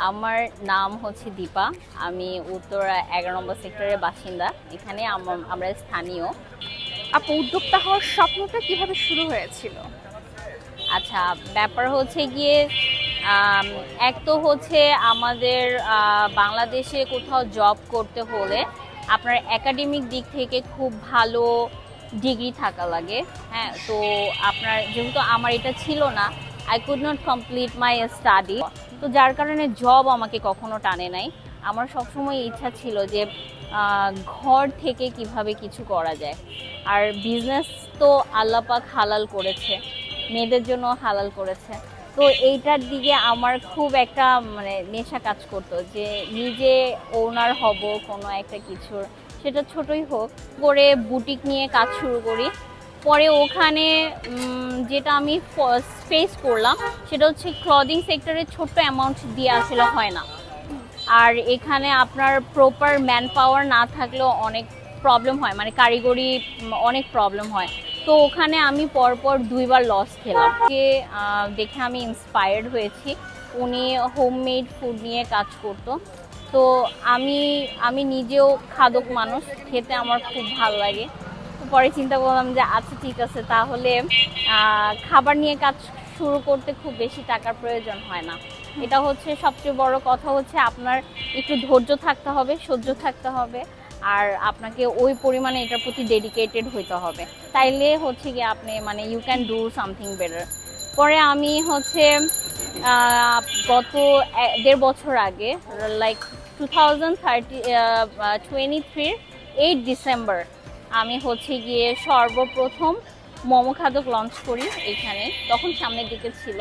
আমার নাম হচ্ছে দীপা। আমি উত্তরা 11 নম্বর সেক্টরের বাসিন্দা। এখানে আমরা স্থানীয়। আপু, উদ্যোক্তা হওয়ার স্বপ্নটা কিভাবে শুরু হয়েছিল? আচ্ছা, ব্যাপার হচ্ছে গিয়ে এক তো হচ্ছে আমাদের বাংলাদেশে কোথাও জব করতে হলে আপনার একাডেমিক দিক থেকে খুব ভালো ডিগ্রি থাকা লাগে। হ্যাঁ, তো আপনার যেহেতু আমার এটা ছিল না, I could not complete my study, তো যার কারণে জব আমাকে কখনো টানে নাই। আমার সবসময় ইচ্ছা ছিল যে ঘর থেকে কিভাবে কিছু করা যায়। আর বিজনেস তো আল্লাহ পাক হালাল করেছে, মেয়েদের জন্য হালাল করেছে। তো এইটার দিকে আমার খুব একটা নেশা কাজ করতো যে নিজে ওনার হব কোনো একটা কিছুর, সেটা ছোটই হোক। করে বুটিক নিয়ে কাজ শুরু করি। পরে ওখানে যেটা আমি ফেস করলাম সেটা হচ্ছে ক্লদিং সেক্টরে ছোট্ট অ্যামাউন্ট দিয়ে আসলে হয় না। আর এখানে আপনার প্রপার ম্যান পাওয়ার না থাকলেও অনেক প্রবলেম হয়, কারিগরি অনেক প্রবলেম হয়। তো ওখানে আমি পরপর 2বার লস খেলাম। যে দেখে আমি ইন্সপায়ার্ড হয়েছি। উনি হোমমেড ফুড নিয়ে কাজ করতো। তো আমি নিজেও খাদক মানুষ, খেতে আমার খুব ভালো লাগে। তো পরে চিন্তা করলাম যে আচ্ছা ঠিক আছে, তাহলে খাবার নিয়ে কাজ শুরু করতে খুব বেশি টাকার প্রয়োজন হয় না। এটা হচ্ছে সবচেয়ে বড় কথা, হচ্ছে আপনার একটু ধৈর্য থাকতে হবে, সহ্য থাকতে হবে, আর আপনাকে ওই পরিমাণে এটার প্রতি ডেডিকেটেড হইতে হবে। তাইলে হচ্ছে কি আপনি you can do something better. পরে আমি হচ্ছে গত 1.5 বছর আগে, লাইক 2023 8 ডিসেম্বর আমি হচ্ছে গিয়ে সর্বপ্রথম মোমো খাদক লঞ্চ করি এখানে। তখন সামনের দিকে ছিল।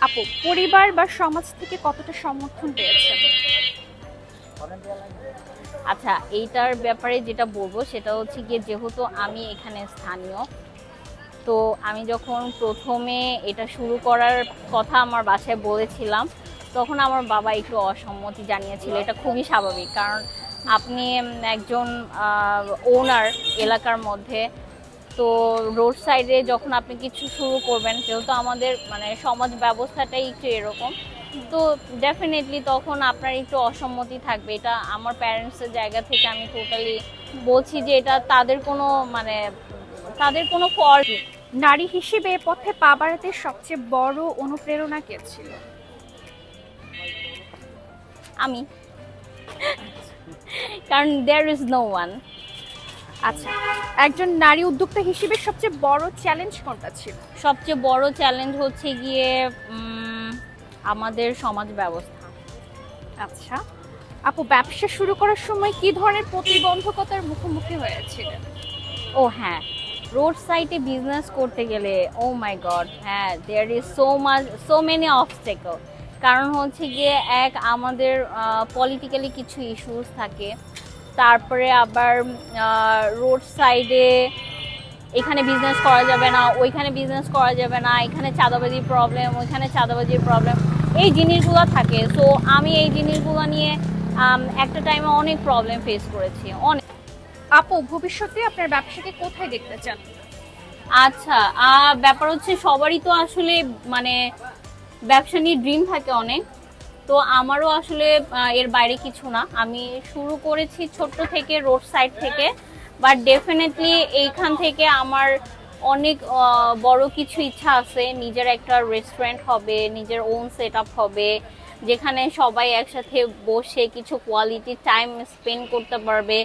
আপু, পরিবার বা সমাজ থেকে কতটা সমর্থন পেয়েছেন? আচ্ছা, এইটার ব্যাপারে যেটা বলবো সেটা হচ্ছে গিয়ে, যেহেতু আমি এখানে স্থানীয়, তো আমি যখন প্রথমে এটা শুরু করার কথা আমার বাসায় বলেছিলাম, তখন আমার বাবা একটু অসম্মতি জানিয়েছিল। এটা খুবই স্বাভাবিক, কারণ আপনি একজন ওনার এলাকার মধ্যে, তো রোড সাইডে যখন আপনি কিছু শুরু করবেন, যেহেতু আমাদের সমাজ ব্যবস্থাটাই একটু এরকম, তো ডেফিনেটলি তখন আপনার একটু অসম্মতি থাকবে। এটা আমার প্যারেন্টসের জায়গা থেকে আমি টোটালি বলছি যে এটা তাদের কোনো ফল্ট। নারী হিসেবে পথে পা বাড়াতে সবচেয়ে বড় অনুপ্রেরণা কে ছিল? আমি, কারণ দেয়ার ইজ নো ওয়ান। আচ্ছা, একজন নারী উদ্যোক্তা হিসেবে সবচেয়ে বড় চ্যালেঞ্জ কোনটা ছিল? সবচেয়ে বড় চ্যালেঞ্জ হচ্ছে গিয়ে আমাদের সমাজ ব্যবস্থা। আচ্ছা আপু, ব্যবসা শুরু করার সময় কি ধরনের প্রতিবন্ধকতার মুখোমুখি হয়েছিলেন? ও হ্যাঁ, রোড সাইডে বিজনেস করতে গেলে ও মাই গড, হ্যাঁ, there is so many obstacle. কারণ হচ্ছে গিয়ে আমাদের পলিটিক্যালি কিছু ইস্যুস থাকে। তারপরে আবার রোড সাইডে এখানে বিজনেস করা যাবে না, ওইখানে বিজনেস করা যাবে না, এখানে চাঁদাবাজির প্রবলেম, ওইখানে চাঁদাবাজির প্রবলেম, এই জিনিসগুলো থাকে। সো আমি এই জিনিসগুলো নিয়ে একটা টাইমে অনেক প্রবলেম ফেস করেছি, অনেক। আপু, ভবিষ্যতে আপনার ব্যবসাকে কোথায় দেখতে চান? আচ্ছা, ব্যাপার হচ্ছে সবারই তো আসলে ব্যবসা নিয়ে ড্রিম থাকে অনেক। তো আমারও আসলে এর বাইরে কিছু না। আমি শুরু করেছি ছোট্ট থেকে, রোড সাইড থেকে, বাট ডেফিনেটলি এইখান থেকে আমার অনেক বড় কিছু ইচ্ছা আছে। নিজের একটা রেস্টুরেন্ট হবে, নিজের ওন সেট আপ হবে, যেখানে সবাই একসাথে বসে কিছু কোয়ালিটি টাইম স্পেন্ড করতে পারবে।